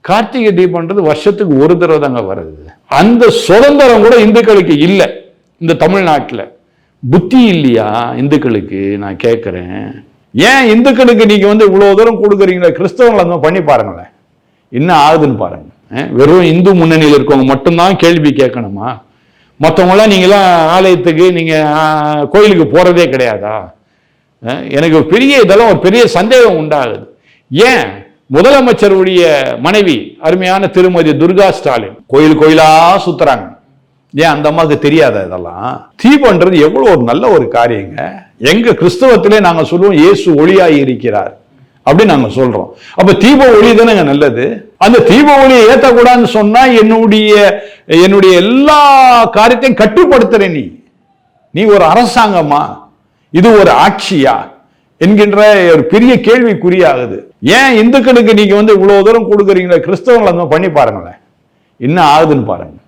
கார்த்திகை தீபம்ன்றது வருஷத்துக்கு ஒரு தடவை தாங்க வருது. அந்த சுதந்திரம் கூட இந்துக்களுக்கு இல்லை இந்த தமிழ்நாட்டில். புத்தி இல்லையா இந்துக்களுக்கு? நான் கேட்குறேன். ஏன் இந்துக்களுக்கு நீங்க இவ்வளவு தூரம் கொடுக்குறீங்களா? கிறிஸ்தவங்களை அந்த பண்ணி பாருங்களேன், என்ன ஆகுதுன்னு பாருங்க. வெறும் இந்து முன்னணியில் இருக்கவங்க மட்டும்தான் கேள்வி கேட்கணுமா? மற்றவங்களாம் நீங்களாம் ஆலயத்துக்கு நீங்க கோயிலுக்கு போறதே கிடையாதா? எனக்கு இதெல்லாம் ஒரு பெரிய சந்தேகம் உண்டாகுது. ஏன் முதலமைச்சருடைய மனைவி அருமையான திருமதி துர்கா ஸ்டாலின் கோயிலா சுத்துறாங்க, ஏன் அந்த அம்மாவுக்கு தெரியாத? இதெல்லாம் தீபம்ன்றது எவ்வளவு ஒரு நல்ல ஒரு காரியங்க. எங்க கிறிஸ்தவத்திலே நாங்க சொல்லுவோம் இயேசு ஒளியாய் இருக்கிறார் அப்படின்னு நாங்க சொல்றோம். அப்ப தீப ஒளி தானேங்க நல்லது. அந்த தீப ஒளியை ஏற்றக்கூடாதுன்னு சொன்னா என்னுடைய எல்லா காரியத்தையும் கட்டுப்படுத்துற நீ ஒரு அரசாங்கமா, இது ஒரு ஆட்சியா என்கின்ற ஒரு பெரிய கேள்விக்குறியாகுது. ஏன் இந்துக்களுக்கு நீங்க இவ்வளவு தூரம் கொடுக்குறீங்களா? கிறிஸ்தவங்களை அந்த பண்ணி பாருங்களேன், என்ன ஆகுதுன்னு பாருங்க.